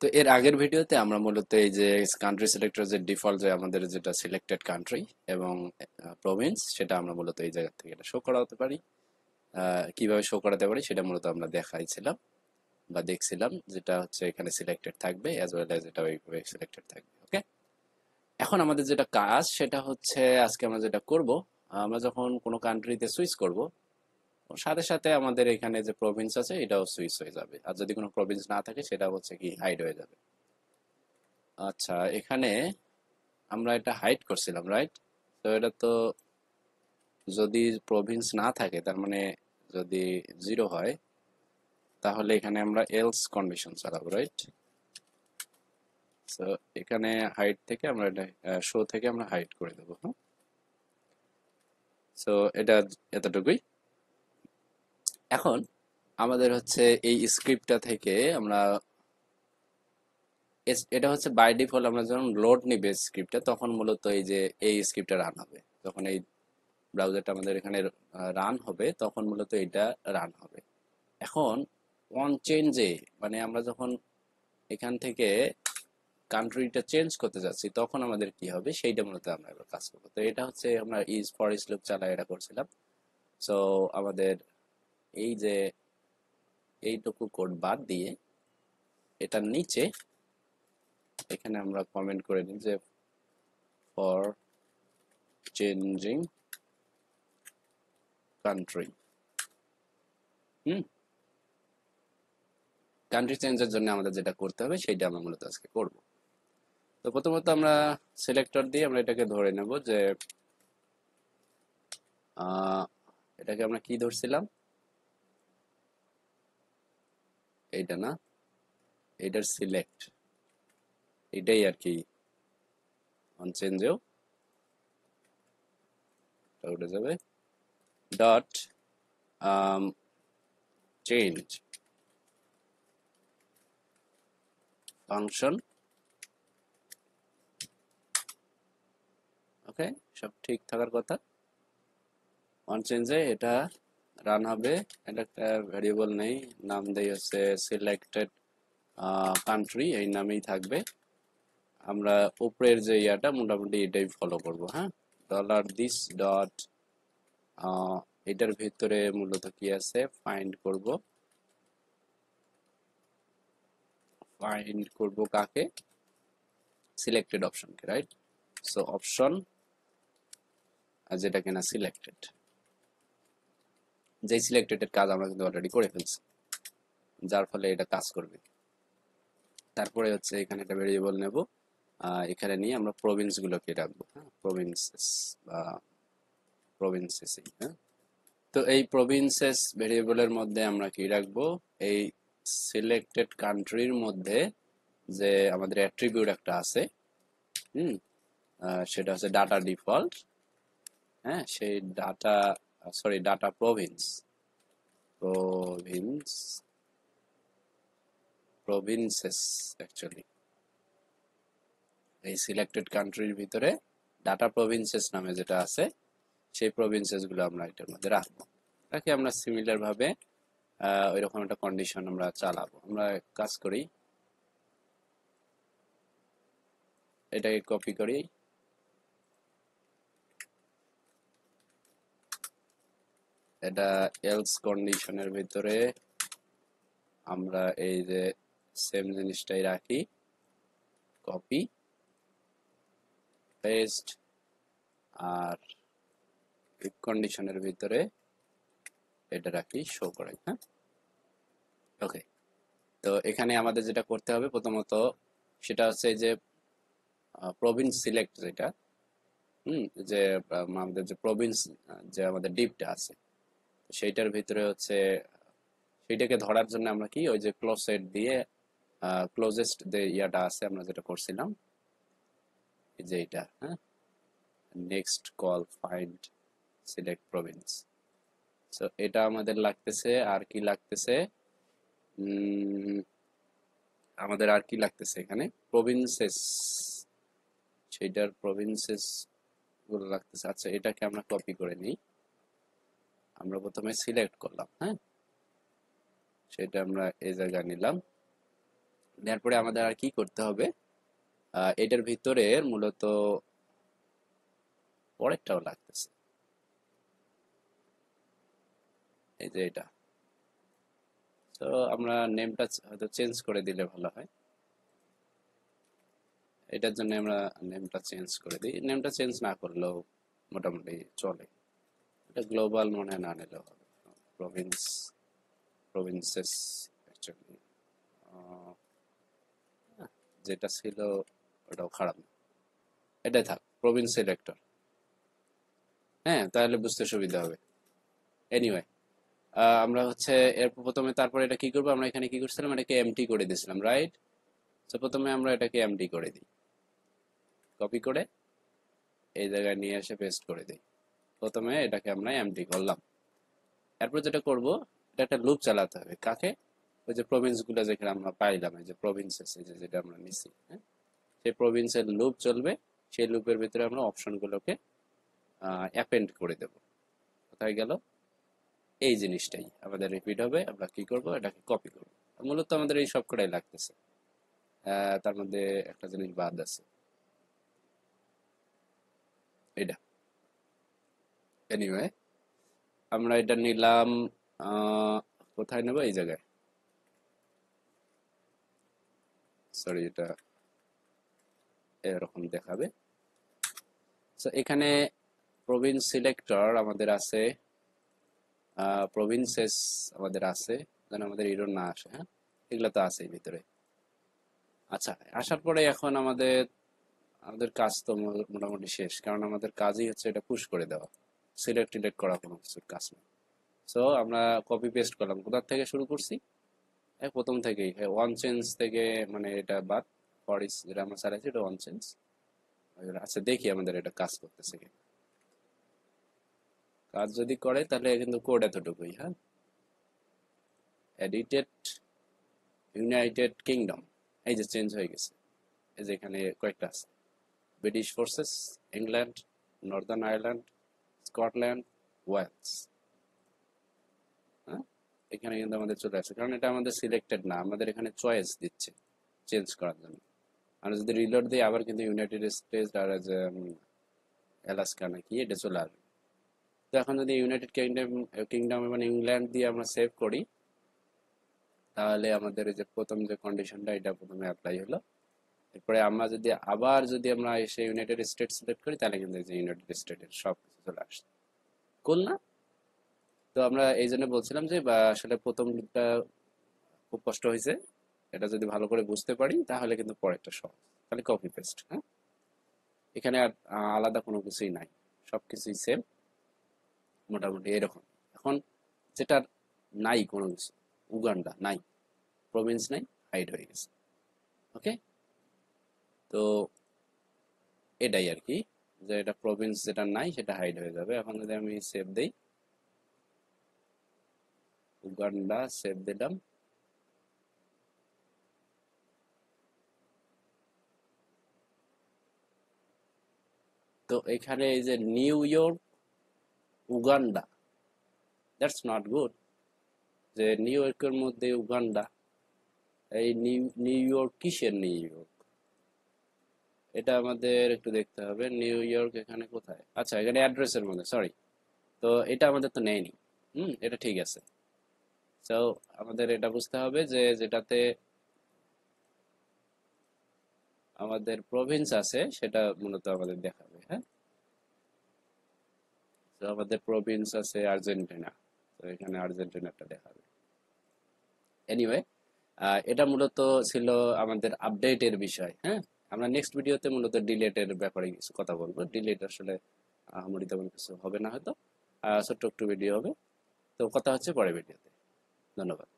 তো এর আগের ভিডিওতে আমরা মূলত এই যে কান্ট্রি সিলেক্টর যে ডিফল্ট যে আমাদের যেটা সিলেক্টেড কান্ট্রি এবং প্রভিন্স সেটা আমরা মূলত এই জায়গা থেকে এটা শো করাতে পারি। কিভাবে শো করাতে পারি সেটা মূলত আমরা দেখাইছিলাম বা দেখছিলাম, যেটা হচ্ছে এখানে সিলেক্টেড থাকবে অ্যাজ ওয়েল অ্যাজ এটা ওইভাবে সিলেক্টেড থাকবে। ওকে, এখন আমাদের যেটা কাজ সেটা হচ্ছে আজকে আমরা যেটা করব, আমরা যখন কোনো কান্ট্রিতে সুইচ করব সাথে সাথে আমাদের এখানে যে প্রভিন্স আছে এটাও সুইচ হয়ে যাবে, আর যদি কোনো প্রভিন্স না থাকে সেটা হচ্ছে কি হাইড হয়ে যাবে। আচ্ছা, এখানে আমরা এটা হাইড করছিলাম, রাইট? তো এটা তো যদি প্রভিন্স না থাকে তার মানে যদি জিরো হয় তাহলে এখানে আমরা এলস কন্ডিশন চালাবো, রাইট? সো এখানে হাইড থেকে আমরা এটা শো থেকে আমরা হাইড করে দেবো। হ্যাঁ, সো এটা এতটুকুই। এখন আমাদের হচ্ছে এই স্ক্রিপ্টটা থেকে আমরা এটা হচ্ছে বাই ডিফল্ট আমরা যখন লোড নিবে স্ক্রিপ্টটা তখন মূলত এই যে এই স্ক্রিপ্টটা রান হবে, যখন এই ব্রাউজারটা আমাদের এখানে রান হবে তখন মূলত এটা রান হবে। এখন অন চেঞ্জে মানে আমরা যখন এখান থেকে কান্ট্রিটা চেঞ্জ করতে যাচ্ছি তখন আমাদের কি হবে সেইটা মূলত আমরা এবার কাজ করবো। তো এটা হচ্ছে আমরা ইজ ফর ইজ লুপ চালা এটা করছিলাম। সো আমাদের এই যে এইটুকু কোড বাদ দিয়ে এটার নিচে এখানে আমরা কমেন্ট করে দিই যে for changing country. Hmm, country চেঞ্জের জন্য আমাদের যেটা করতে হবে সেইটা আমরা মূলত আজকে করব। তো প্রথমত আমরা সিলেক্টর দিয়ে আমরা এটাকে ধরে নেব যে এটাকে আমরা কি ধরছিলাম, এইটা না, এইটার সিলেক্ট, এটাই আর কি অন চেঞ্জেও উঠে যাবে। Dot change function. ওকে, সব ঠিক থাকার কথা। অন চেঞ্জে এটা রান হবে। এটা একটা ভেরিয়েবল নেই, নাম দেই হচ্ছে সিলেক্টেড কান্ট্রি, এই নামেই থাকবে। আমরা উপরের যে ইয়াটা মোটামুটি এটাই ফলো করব। হ্যাঁ, ডলার দিস ডট এটার ভিতরে মূলত কি আছে ফাইন্ড করব। ফাইন্ড করব কাকে? সিলেক্টেড অপশনকে, রাইট? সো অপশন যেটা কিনা সিলেক্টেড, যেই সিলেক্টেড কাজ আমরা কিন্তু অলরেডি করে ফেলছি, যার ফলে এটা কাজ করবে। তারপরে হচ্ছে এখানে একটা ভেরিয়েবল নেব, এখানে নিয়ে আমরা প্রভিন্স গুলোকে রাখবো। হ্যাঁ, প্রভিন্সেস বা প্রভিন্সেস। হ্যাঁ, তো এই প্রভিন্সেস ভেরিয়েবলের মধ্যে আমরা কি রাখবো? এই সিলেক্টেড কান্ট্রির মধ্যে যে আমাদের অ্যাট্রিবিউট একটা আছে, হুম, সেটা হচ্ছে ডাটা ডিফল্ট। হ্যাঁ, সেই data, sorry, data Province, Province provinces actually এই সিলেক্টেড কান্ট্রির ভিতরে ডাটা প্রভিন্সেস নামে যেটা আছে সেই প্রভিন্সেস গুলো আমরা এটার মধ্যে রাখবো। তাকে আমরা সিমিলার ভাবে ওইরকম একটা কন্ডিশন আমরা চালাবো। আমরা কাজ করি, এটাকে কপি করি, এটা এলস কন্ডিশনের ভিতরে আমরা এই যে সেম জিনিসটাই রাখি, কপি পেস্ট, আর ইফ কন্ডিশনের ভিতরে এটা রাখি শো করাই। হ্যাঁ, ওকে। তো এখানে আমাদের যেটা করতে হবে প্রথমত সেটা হচ্ছে যে প্রভিন্স সিলেক্ট যেটা, যে আমাদের যে প্রভিন্স যে আমাদের ডিপটা আছে সেইটার ভিতরে হচ্ছে সেইটাকে ধরার জন্য আমরা কি ওই যে ক্লোজেট দিয়ে ক্লোজেস্ট যে ইয়াটা আছে আমরা যেটা করছিলাম এই যে এটা, হ্যাঁ, next call find select Province. So এটা আমাদের লাগতেছে। আর কি লাগতেছে? উম, আমাদের আর কি লাগতেছে এখানে? প্রভিন্সেস, সেইটার প্রভিন্সেস গুলো লাগতেছে। আচ্ছা, এটাকে আমরা কপি করে নিই। আমরা প্রথমে সিলেক্ট করলাম, হ্যাঁ, সেটা আমরা এই জায়গায় নিলাম, এরপরে আমাদের আর কি করতে হবে, এটার ভিতরে মূলত পরেরটাও লাগতেছে, এই যে এটা। তো আমরা নেমটা হয়তো চেঞ্জ করে দিলে ভালো হয়। এটার জন্য আমরা নেমটা চেঞ্জ করে দিই, নেমটা চেঞ্জ না করলেও মোটামুটি চলে। এটা গ্লোবাল মনে হয় না নিলেও হবে, প্রভিন্স, প্রভিন্সেস অ্যাকচুয়ালি যেটা ছিল ওটাও খারাপ না, এটাই থাক, প্রভিন্স সিলেক্টর। হ্যাঁ, তাহলে বুঝতে সুবিধা হবে। এনিওয়ে, আমরা হচ্ছে এর প্রথমে তারপরে এটা কি করবো, আমরা এখানে কি করছিলাম, এটাকে এমটি করে দিয়েছিলাম, রাইট? তো প্রথমে আমরা এটাকে এমটি করে দিই, কপি করে এই জায়গায় নিয়ে এসে পেস্ট করে দিই। প্রথমে এটাকে আমরা এমটি করলাম। এরপর যেটা করব, এটা একটা লুপ চালাতে হবে, কাকে, ওই যে প্রভিন্স গুলো যেখানে আমরা পাইলাম, এই যে প্রভিন্সেস, এই যে যেটা আমরা নিছি, হ্যাঁ, সেই প্রভিন্সের লুপ চলবে। সেই লুপের ভিতরে আমরা অপশন গুলোকে অ্যাপেন্ড করে দেব। কোথায় গেল, এই জিনিসটাই আমাদের রিপিট হবে। আমরা কি করব, এটাকে কপি করব। মূলত আমাদের এই সব কটাই লাগতেছে, তার মধ্যে একটা জিনিস বাদ আছে, এটা। এনিওয়ে, আমরা এটা নিলাম, কোথায় নেব, এই জায়গায়, সরি, এটা এরকম দেখাবে। তো এখানে প্রভিন্স সিলেক্টর আমাদের আছে, প্রভিন্সেস আমাদের আছে, যেন আমাদের এরর না আসে। হ্যাঁ, এগুলো তো আছেই ভিতরে। আচ্ছা, আসার পরে এখন আমাদের আমাদের কাজ তো মোটামুটি শেষ, কারণ আমাদের কাজই হচ্ছে এটা পুশ করে দেওয়া, সিলেক্ট টিলেক্ট করা কোনো কিছুর কাজ নেই। সো আমরা কপি পেস্ট করলাম, কোথা থেকে শুরু করছি, প্রথম থেকেই, ওয়ান চেঞ্জ থেকে, মানে এটা বাদ, ফরিস যেটা আমরা চালাইছি এটা ওয়ান চেঞ্জ। আচ্ছা, দেখি আমাদের এটা কাজ করতেছে কিনা। কাজ যদি করে তাহলে কিন্তু কোড এতটুকুই। হ্যাঁ, এডিটেড ইউনাইটেড কিংডম, এই যে চেঞ্জ হয়ে গেছে, এই যে এখানে কয়েকটা আছে, British forces, England, Northern Ireland, Scotland, Wales. হ্যাঁ, এখানে কিন্তু আমাদের চলে আসছে, কারণ এটা আমাদের সিলেক্টেড না, আমাদের এখানে চয়েস দিচ্ছে চেঞ্জ করার জন্য। আমরা যদি রিলোড দিই আবার কিন্তু ইউনাইটেড স্টেটস আর অ্যালাস্কা নাকি এটা চলে আসবে। তো এখন যদি ইউনাইটেড কিংডম, কিংডম মানে ইংল্যান্ড দিয়ে আমরা সেভ করি, তাহলে আমাদের এই যে প্রথম যে কন্ডিশনটা এটা প্রথমে অ্যাপ্লাই হলো। এরপরে আমরা যদি আবার যদি আমরা এসে ইউনাইটেড স্টেট সিলেক্ট করি, তাহলে কিন্তু এই যে ইউনাইটেড স্টেটের সব কিছু চলে আসছে, কুল না? তো আমরা এই জন্য বলছিলাম যে আসলে প্রথম লুপটা খুব কষ্ট হয়েছে, এটা যদি ভালো করে বুঝতে পারি তাহলে কিন্তু পরেরটা সহজ। খালি কপি পেস্ট। হ্যাঁ, এখানে আর আলাদা কোনো কিছুই নাই, সবকিছুই সেম, মোটামুটি এরকম। এখন যেটা নাই কোনো কিছু, উগান্ডা নাই, প্রভিন্স নাই, হাইড হয়ে গেছে। ওকে, তো এটাই আর কি, যে এটা প্রভিন্স যেটা নাই সেটা হাইড হয়ে যাবে। এখন যদি আমি সেভ দেই, উগান্ডা সেভ দিলাম, তো এখানে এই যে new York Uganda, that's not good. যে নিউ ইয়র্কের মধ্যে উগান্ডা, এই নিউ ইয়র্ক কিসের নিউ ইয়র্ক, এটা আমাদের একটু দেখতে হবে। নিউ ইয়র্ক এখানে কোথায়, আচ্ছা এখানে অ্যাড্রেসের মধ্যে, সরি। তো এটা আমাদের তো নেয়নি, এটা ঠিক আছে। তো আমাদের এটা বুঝতে হবে যে যেটাতে আমাদের প্রভিন্স আছে সেটা মূলত আমাদের দেখাবে। হ্যাঁ, তো আমাদের প্রভিন্স আছে আর্জেন্টিনা, তো এখানে আর্জেন্টিনাটা দেখাবে। এনিওয়ে, এটা মূলত ছিল আমাদের আপডেটের বিষয়। হ্যাঁ, আমরা নেক্সট ভিডিওতে মূলত ডিলেটের ব্যাপারে কিছু কথা বলবো। ডিলেট আসলে আহামরি তেমন কিছু হবে না হয়তো, ছোট্ট একটু ভিডিও হবে। তো কথা হচ্ছে পরের ভিডিওতে। ধন্যবাদ।